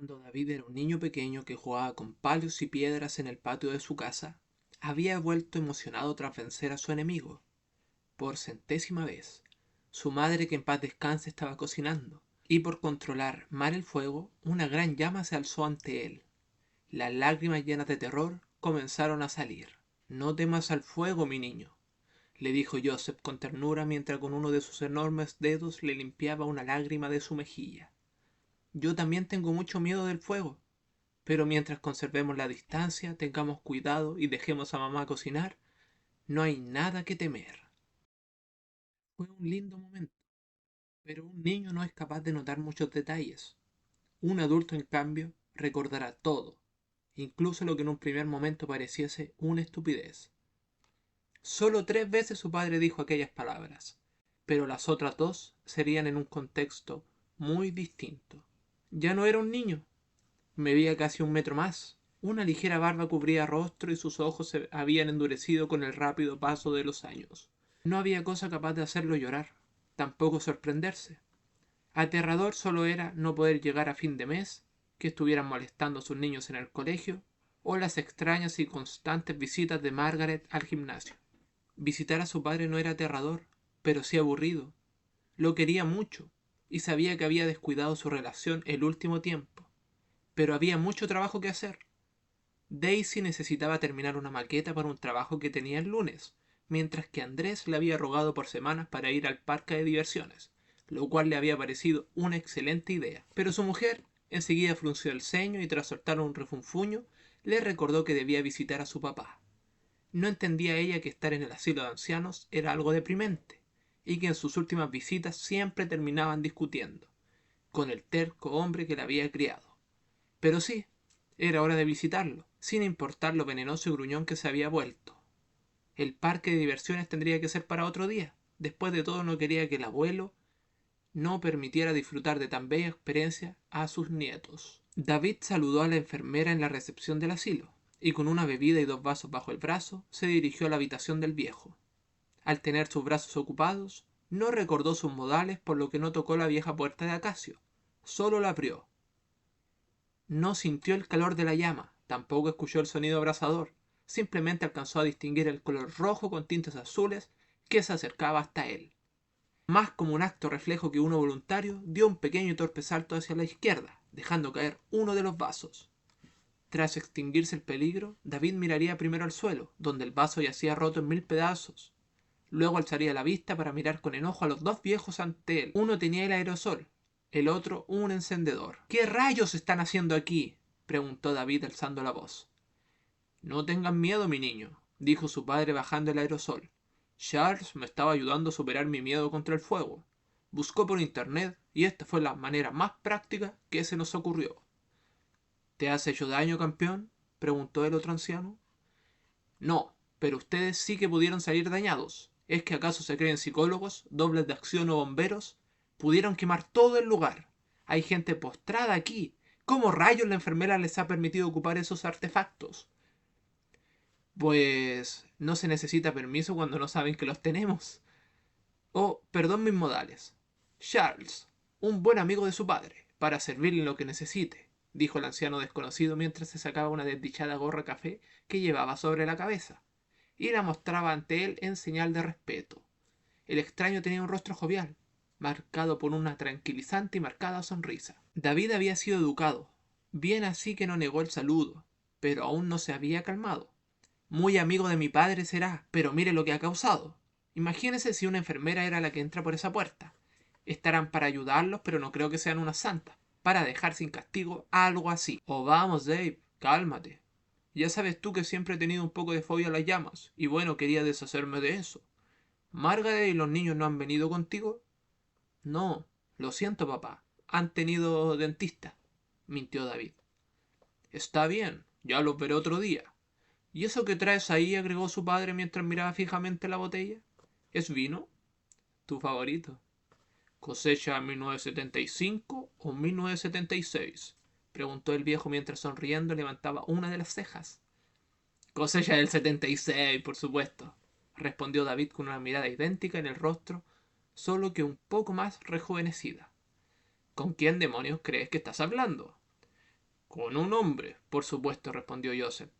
Cuando David era un niño pequeño que jugaba con palos y piedras en el patio de su casa, había vuelto emocionado tras vencer a su enemigo. Por centésima vez, su madre, que en paz descanse, estaba cocinando, y por controlar mal el fuego, una gran llama se alzó ante él. Las lágrimas llenas de terror comenzaron a salir. No temas al fuego, mi niño, le dijo Joseph con ternura mientras con uno de sus enormes dedos le limpiaba una lágrima de su mejilla. Yo también tengo mucho miedo del fuego, pero mientras conservemos la distancia, tengamos cuidado y dejemos a mamá cocinar, no hay nada que temer. Fue un lindo momento, pero un niño no es capaz de notar muchos detalles. Un adulto, en cambio, recordará todo, incluso lo que en un primer momento pareciese una estupidez. Solo 3 veces su padre dijo aquellas palabras, pero las otras dos serían en un contexto muy distinto. Ya no era un niño, medía casi 1 metro más. Una ligera barba cubría rostro y sus ojos se habían endurecido con el rápido paso de los años. No había cosa capaz de hacerlo llorar, tampoco sorprenderse. Aterrador solo era no poder llegar a fin de mes, que estuvieran molestando a sus niños en el colegio, o las extrañas y constantes visitas de Margaret al gimnasio. Visitar a su padre no era aterrador, pero sí aburrido. Lo quería mucho, y sabía que había descuidado su relación el último tiempo, pero había mucho trabajo que hacer. Daisy necesitaba terminar una maqueta para un trabajo que tenía el lunes, mientras que Andrés le había rogado por semanas para ir al parque de diversiones, lo cual le había parecido una excelente idea. Pero su mujer enseguida frunció el ceño y tras soltar un refunfuño, le recordó que debía visitar a su papá. No entendía ella que estar en el asilo de ancianos era algo deprimente, y que en sus últimas visitas siempre terminaban discutiendo, con el terco hombre que la había criado. Pero sí, era hora de visitarlo, sin importar lo venenoso y gruñón que se había vuelto. El parque de diversiones tendría que ser para otro día. Después de todo, no quería que el abuelo no permitiera disfrutar de tan bella experiencia a sus nietos. David saludó a la enfermera en la recepción del asilo, y con una bebida y 2 vasos bajo el brazo, se dirigió a la habitación del viejo. Al tener sus brazos ocupados, no recordó sus modales, por lo que no tocó la vieja puerta de acacio, solo la abrió. No sintió el calor de la llama, tampoco escuchó el sonido abrasador, simplemente alcanzó a distinguir el color rojo con tintes azules que se acercaba hasta él. Más como un acto reflejo que uno voluntario, dio un pequeño y torpe salto hacia la izquierda, dejando caer uno de los vasos. Tras extinguirse el peligro, David miraría primero al suelo, donde el vaso yacía roto en 1000 pedazos. Luego alzaría la vista para mirar con enojo a los dos viejos ante él. Uno tenía el aerosol, el otro un encendedor. ¿Qué rayos están haciendo aquí?, preguntó David alzando la voz. No tengan miedo, mi niño, dijo su padre bajando el aerosol. Charles me estaba ayudando a superar mi miedo contra el fuego. Buscó por internet y esta fue la manera más práctica que se nos ocurrió. ¿Te has hecho daño, campeón?, preguntó el otro anciano. No, pero ustedes sí que pudieron salir dañados. ¿Es que acaso se creen psicólogos, dobles de acción o bomberos? Pudieron quemar todo el lugar. Hay gente postrada aquí. ¿Cómo rayos la enfermera les ha permitido ocupar esos artefactos? Pues no se necesita permiso cuando no saben que los tenemos. Oh, perdón mis modales. Charles, un buen amigo de su padre, para servirle en lo que necesite, dijo el anciano desconocido mientras se sacaba una desdichada gorra café que llevaba sobre la cabeza, y la mostraba ante él en señal de respeto. El extraño tenía un rostro jovial, marcado por una tranquilizante y marcada sonrisa. David había sido educado, bien así que no negó el saludo, pero aún no se había calmado. Muy amigo de mi padre será, pero mire lo que ha causado. Imagínese si una enfermera era la que entra por esa puerta. Estarán para ayudarlos, pero no creo que sean unas santas, para dejar sin castigo algo así. Oh, vamos, Dave, cálmate. Ya sabes tú que siempre he tenido un poco de fobia a las llamas, y bueno, quería deshacerme de eso. ¿Margaret y los niños no han venido contigo? No, lo siento, papá. Han tenido dentista, mintió David. Está bien, ya los veré otro día. ¿Y eso que traes ahí?, agregó su padre mientras miraba fijamente la botella. ¿Es vino? Tu favorito. ¿Cosecha 1975 o 1976? Preguntó el viejo mientras sonriendo levantaba una de las cejas. Cosecha del 76, por supuesto, respondió David con una mirada idéntica en el rostro, solo que un poco más rejuvenecida. ¿Con quién demonios crees que estás hablando? Con un hombre, por supuesto, respondió Joseph,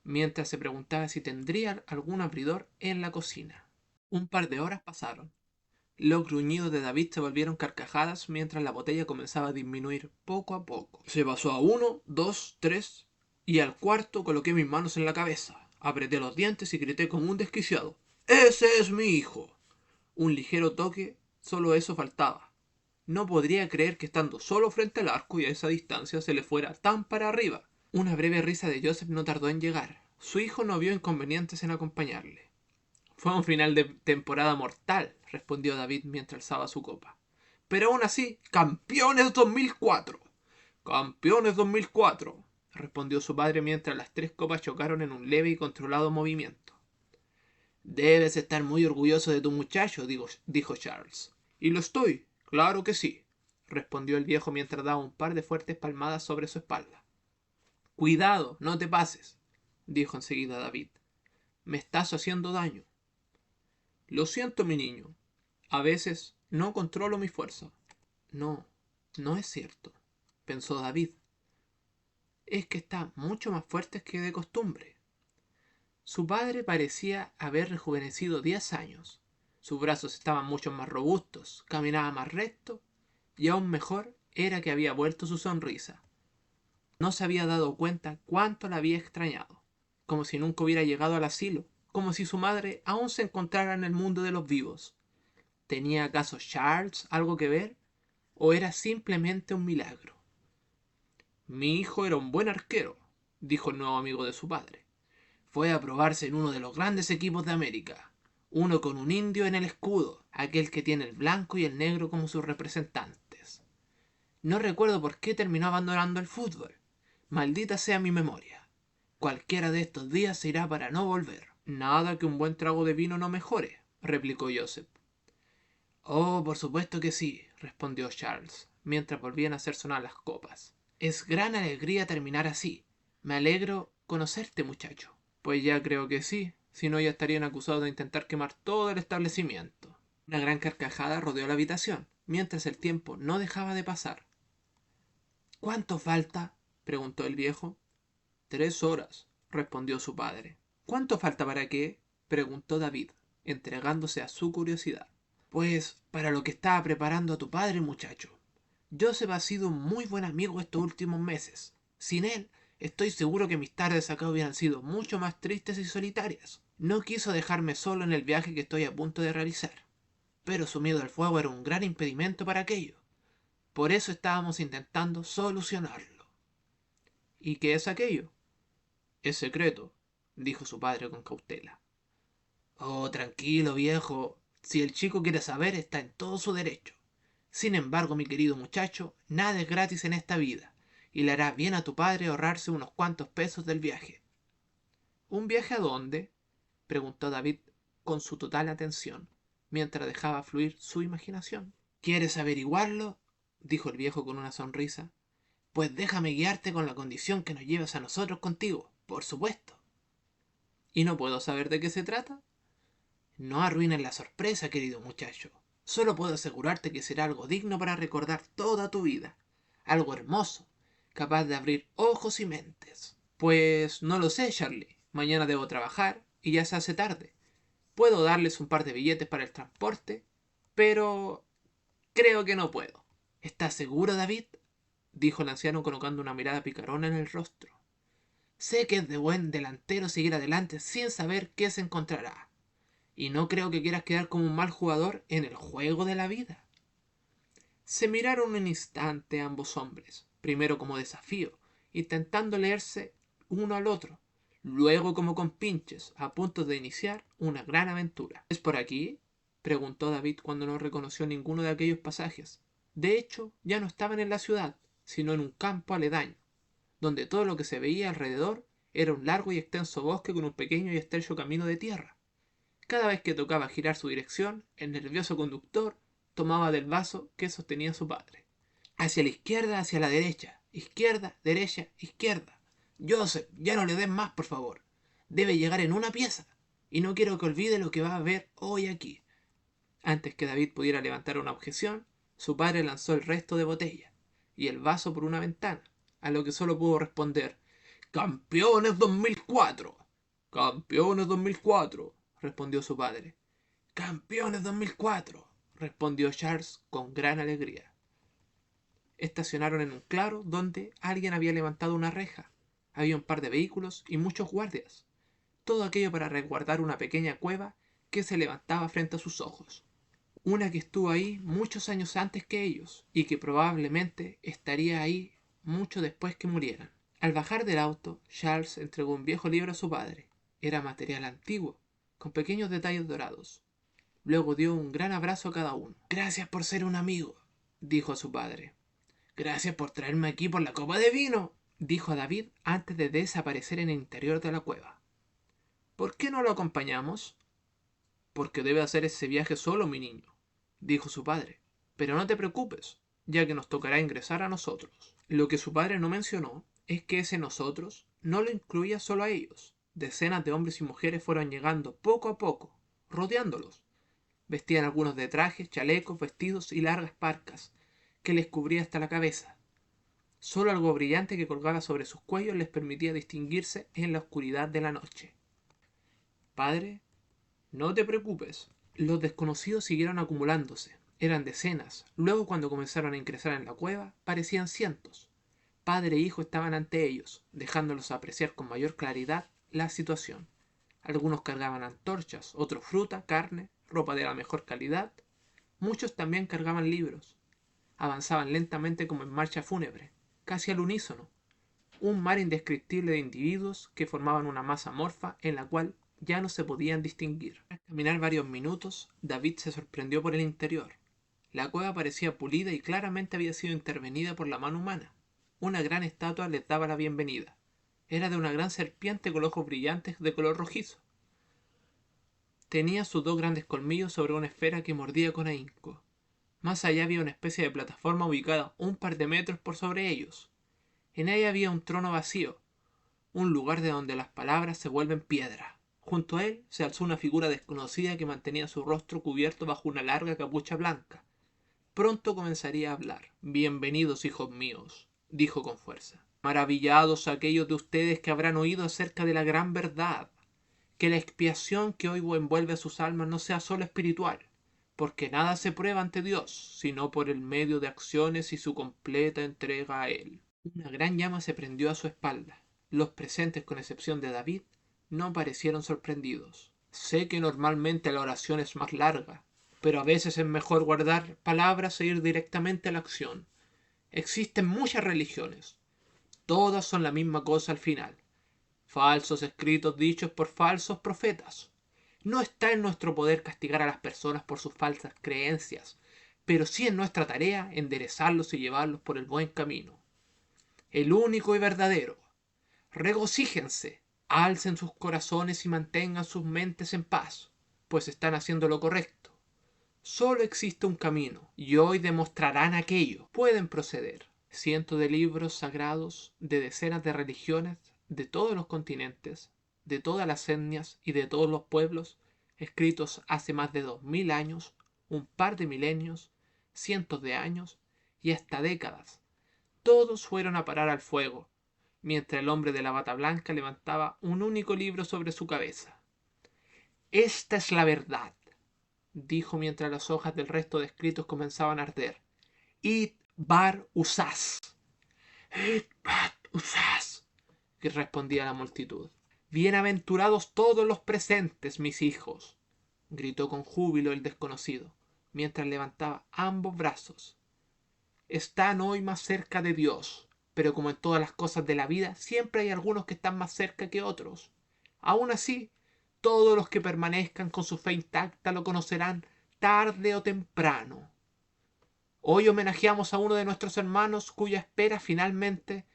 mientras se preguntaba si tendría algún abridor en la cocina. Un par de horas pasaron. Los gruñidos de David se volvieron carcajadas mientras la botella comenzaba a disminuir poco a poco. Se pasó a 1, 2, 3 y al cuarto coloqué mis manos en la cabeza, apreté los dientes y grité como un desquiciado. ¡Ese es mi hijo! Un ligero toque, solo eso faltaba. No podría creer que estando solo frente al arco y a esa distancia se le fuera tan para arriba. Una breve risa de Joseph no tardó en llegar. Su hijo no vio inconvenientes en acompañarle. Fue un final de temporada mortal, respondió David mientras alzaba su copa. Pero aún así, ¡campeones 2004! ¡Campeones 2004! Respondió su padre mientras las tres copas chocaron en un leve y controlado movimiento. Debes estar muy orgulloso de tu muchacho, dijo Charles. Y lo estoy, claro que sí, respondió el viejo mientras daba un par de fuertes palmadas sobre su espalda. Cuidado, no te pases, dijo enseguida David. Me estás haciendo daño. Lo siento, mi niño. A veces no controlo mi fuerza. No, no es cierto, pensó David. Es que está mucho más fuerte que de costumbre. Su padre parecía haber rejuvenecido 10 años. Sus brazos estaban mucho más robustos, caminaba más recto, y aún mejor era que había vuelto su sonrisa. No se había dado cuenta cuánto la había extrañado, como si nunca hubiera llegado al asilo, como si su madre aún se encontrara en el mundo de los vivos. ¿Tenía acaso Charles algo que ver? ¿O era simplemente un milagro? Mi hijo era un buen arquero, dijo el nuevo amigo de su padre. Fue a probarse en uno de los grandes equipos de América, uno con un indio en el escudo, aquel que tiene el blanco y el negro como sus representantes. No recuerdo por qué terminó abandonando el fútbol. Maldita sea mi memoria. Cualquiera de estos días se irá para no volver. Nada que un buen trago de vino no mejore, replicó Joseph. Oh, por supuesto que sí, respondió Charles, mientras volvían a hacer sonar las copas. Es gran alegría terminar así. Me alegro conocerte, muchacho. Pues ya creo que sí, si no ya estarían acusados de intentar quemar todo el establecimiento. Una gran carcajada rodeó la habitación, mientras el tiempo no dejaba de pasar. ¿Cuánto falta? Preguntó el viejo. 3 horas, respondió su padre. ¿Cuánto falta para qué? Preguntó David, entregándose a su curiosidad. Pues para lo que estaba preparando a tu padre, muchacho. Joseph ha sido un muy buen amigo estos últimos meses. Sin él, estoy seguro que mis tardes acá hubieran sido mucho más tristes y solitarias. No quiso dejarme solo en el viaje que estoy a punto de realizar. Pero su miedo al fuego era un gran impedimento para aquello. Por eso estábamos intentando solucionarlo. ¿Y qué es aquello? Es secreto, dijo su padre con cautela. Oh, tranquilo, viejo. Si el chico quiere saber, está en todo su derecho. Sin embargo, mi querido muchacho, nada es gratis en esta vida, y le hará bien a tu padre ahorrarse unos cuantos pesos del viaje. ¿Un viaje a dónde? Preguntó David con su total atención, mientras dejaba fluir su imaginación. ¿Quieres averiguarlo? Dijo el viejo con una sonrisa. Pues déjame guiarte con la condición que nos lleves a nosotros contigo, por supuesto. ¿Y no puedo saber de qué se trata? No arruines la sorpresa, querido muchacho. Solo puedo asegurarte que será algo digno para recordar toda tu vida. Algo hermoso, capaz de abrir ojos y mentes. Pues no lo sé, Charlie. Mañana debo trabajar y ya se hace tarde. Puedo darles un par de billetes para el transporte, pero creo que no puedo. ¿Estás seguro, David? Dijo el anciano colocando una mirada picarona en el rostro. Sé que es de buen delantero seguir adelante sin saber qué se encontrará. Y no creo que quieras quedar como un mal jugador en el juego de la vida. Se miraron un instante ambos hombres, primero como desafío, intentando leerse uno al otro, luego como compinches, a punto de iniciar una gran aventura. ¿Es por aquí? Preguntó David cuando no reconoció ninguno de aquellos pasajes. De hecho, ya no estaban en la ciudad, sino en un campo aledaño, donde todo lo que se veía alrededor era un largo y extenso bosque con un pequeño y estrecho camino de tierra. Cada vez que tocaba girar su dirección, el nervioso conductor tomaba del vaso que sostenía su padre. Hacia la izquierda, hacia la derecha. Izquierda, derecha, izquierda. Joseph, ya no le des más, por favor. Debe llegar en una pieza. Y no quiero que olvide lo que va a ver hoy aquí. Antes que David pudiera levantar una objeción, su padre lanzó el resto de botella y el vaso por una ventana, a lo que solo pudo responder: ¡Campeones 2004! ¡Campeones 2004! respondió su padre. ¡Campeones 2004! respondió Charles con gran alegría. Estacionaron en un claro donde alguien había levantado una reja. Había un par de vehículos y muchos guardias. Todo aquello para resguardar una pequeña cueva que se levantaba frente a sus ojos. Una que estuvo ahí muchos años antes que ellos y que probablemente estaría ahí mucho después que murieran. Al bajar del auto, Charles entregó un viejo libro a su padre. Era material antiguo, con pequeños detalles dorados. Luego dio un gran abrazo a cada uno. «Gracias por ser un amigo», dijo a su padre. «Gracias por traerme aquí por la copa de vino», dijo a David antes de desaparecer en el interior de la cueva. «¿Por qué no lo acompañamos?» «Porque debe hacer ese viaje solo, mi niño», dijo su padre. «Pero no te preocupes, ya que nos tocará ingresar a nosotros». Lo que su padre no mencionó es que ese nosotros no lo incluía solo a ellos. Decenas de hombres y mujeres fueron llegando poco a poco, rodeándolos. Vestían algunos de trajes, chalecos, vestidos y largas parcas, que les cubría hasta la cabeza. Solo algo brillante que colgaba sobre sus cuellos les permitía distinguirse en la oscuridad de la noche. «Padre, no te preocupes». Los desconocidos siguieron acumulándose. Eran decenas. Luego, cuando comenzaron a ingresar en la cueva, parecían cientos. Padre e hijo estaban ante ellos, dejándolos apreciar con mayor claridad la situación. Algunos cargaban antorchas, otros fruta, carne, ropa de la mejor calidad. Muchos también cargaban libros. Avanzaban lentamente como en marcha fúnebre, casi al unísono. Un mar indescriptible de individuos que formaban una masa amorfa en la cual ya no se podían distinguir. Al caminar varios minutos, David se sorprendió por el interior. La cueva parecía pulida y claramente había sido intervenida por la mano humana. Una gran estatua les daba la bienvenida. Era de una gran serpiente con ojos brillantes de color rojizo. Tenía sus dos grandes colmillos sobre una esfera que mordía con ahínco. Más allá había una especie de plataforma ubicada un par de metros por sobre ellos. En ella había un trono vacío, un lugar de donde las palabras se vuelven piedra. Junto a él se alzó una figura desconocida que mantenía su rostro cubierto bajo una larga capucha blanca. Pronto comenzaría a hablar. «Bienvenidos, hijos míos», dijo con fuerza. «Maravillados aquellos de ustedes que habrán oído acerca de la gran verdad. Que la expiación que hoy envuelve a sus almas no sea solo espiritual, porque nada se prueba ante Dios, sino por el medio de acciones y su completa entrega a Él». Una gran llama se prendió a su espalda. Los presentes, con excepción de David, no parecieron sorprendidos. «Sé que normalmente la oración es más larga, pero a veces es mejor guardar palabras e ir directamente a la acción. Existen muchas religiones. Todas son la misma cosa al final. Falsos escritos dichos por falsos profetas. No está en nuestro poder castigar a las personas por sus falsas creencias, pero sí en nuestra tarea enderezarlos y llevarlos por el buen camino. El único y verdadero. Regocíjense, alcen sus corazones y mantengan sus mentes en paz, pues están haciendo lo correcto. Solo existe un camino, y hoy demostrarán aquello. Pueden proceder. Cientos de libros sagrados de decenas de religiones de todos los continentes, de todas las etnias y de todos los pueblos, escritos hace más de 2000 años, un par de milenios, cientos de años y hasta décadas. Todos fueron a parar al fuego, mientras el hombre de la bata blanca levantaba un único libro sobre su cabeza. «Esta es la verdad», dijo mientras las hojas del resto de escritos comenzaban a arder. «Id bar usás». «Id bar usás», que respondía la multitud. «Bienaventurados todos los presentes, mis hijos», gritó con júbilo el desconocido, mientras levantaba ambos brazos. «Están hoy más cerca de Dios, pero como en todas las cosas de la vida, siempre hay algunos que están más cerca que otros. Aún así, todos los que permanezcan con su fe intacta lo conocerán tarde o temprano. Hoy homenajeamos a uno de nuestros hermanos cuya espera finalmente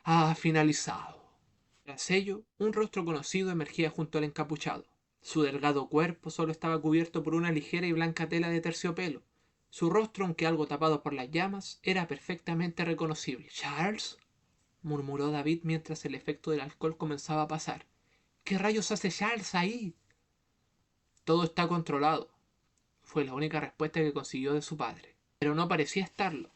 ha finalizado». Tras ello, un rostro conocido emergía junto al encapuchado. Su delgado cuerpo solo estaba cubierto por una ligera y blanca tela de terciopelo. Su rostro, aunque algo tapado por las llamas, era perfectamente reconocible. «¿Charles?», murmuró David mientras el efecto del alcohol comenzaba a pasar. «¿Qué rayos hace Charles ahí?» «Todo está controlado», fue la única respuesta que consiguió de su padre. Pero no parecía estarlo.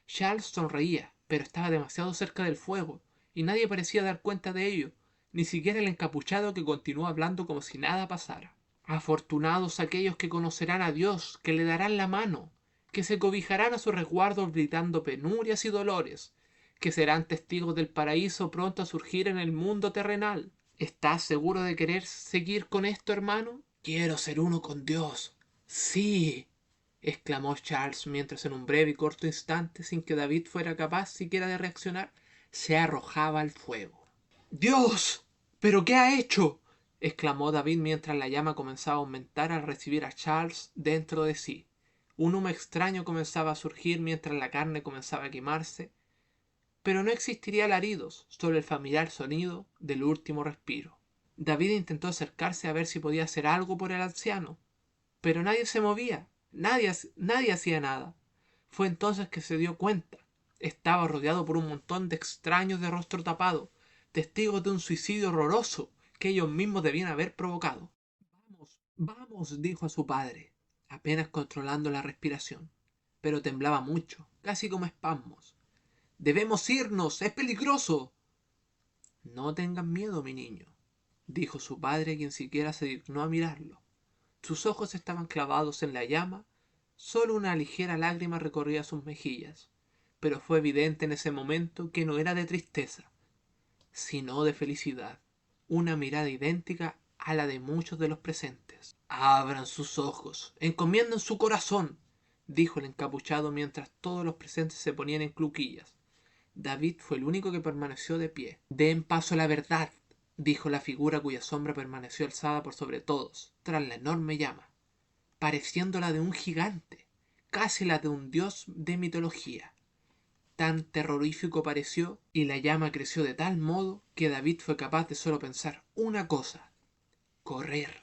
Charles sonreía, pero estaba demasiado cerca del fuego, y nadie parecía dar cuenta de ello, ni siquiera el encapuchado, que continuó hablando como si nada pasara. Afortunados aquellos que conocerán a Dios, que le darán la mano, que se cobijarán a su resguardo gritando penurias y dolores, que serán testigos del paraíso pronto a surgir en el mundo terrenal. ¿Estás seguro de querer seguir con esto, hermano? Quiero ser uno con Dios. Sí, exclamó Charles, mientras en un breve y corto instante, sin que David fuera capaz siquiera de reaccionar, se arrojaba al fuego. ¡Dios! ¿Pero qué ha hecho?, exclamó David mientras la llama comenzaba a aumentar al recibir a Charles dentro de sí. Un humo extraño comenzaba a surgir mientras la carne comenzaba a quemarse, pero no existiría alaridos, solo el familiar sonido del último respiro. David intentó acercarse a ver si podía hacer algo por el anciano, pero nadie se movía, nadie hacía nada. Fue entonces que se dio cuenta. Estaba rodeado por un montón de extraños de rostro tapado, testigos de un suicidio horroroso que ellos mismos debían haber provocado. Vamos, vamos, dijo a su padre, apenas controlando la respiración, pero temblaba mucho, casi como espasmos. Debemos irnos, es peligroso. No tengas miedo, mi niño, dijo su padre, quien siquiera se dignó a mirarlo. Sus ojos estaban clavados en la llama, solo una ligera lágrima recorría sus mejillas, pero fue evidente en ese momento que no era de tristeza, sino de felicidad, una mirada idéntica a la de muchos de los presentes. Abran sus ojos, encomienden su corazón, dijo el encapuchado mientras todos los presentes se ponían en cluquillas. David fue el único que permaneció de pie. Den paso a la verdad, dijo la figura cuya sombra permaneció alzada por sobre todos, tras la enorme llama, pareciendo la de un gigante, casi la de un dios de mitología. Tan terrorífico pareció, y la llama creció de tal modo, que David fue capaz de solo pensar una cosa: correr.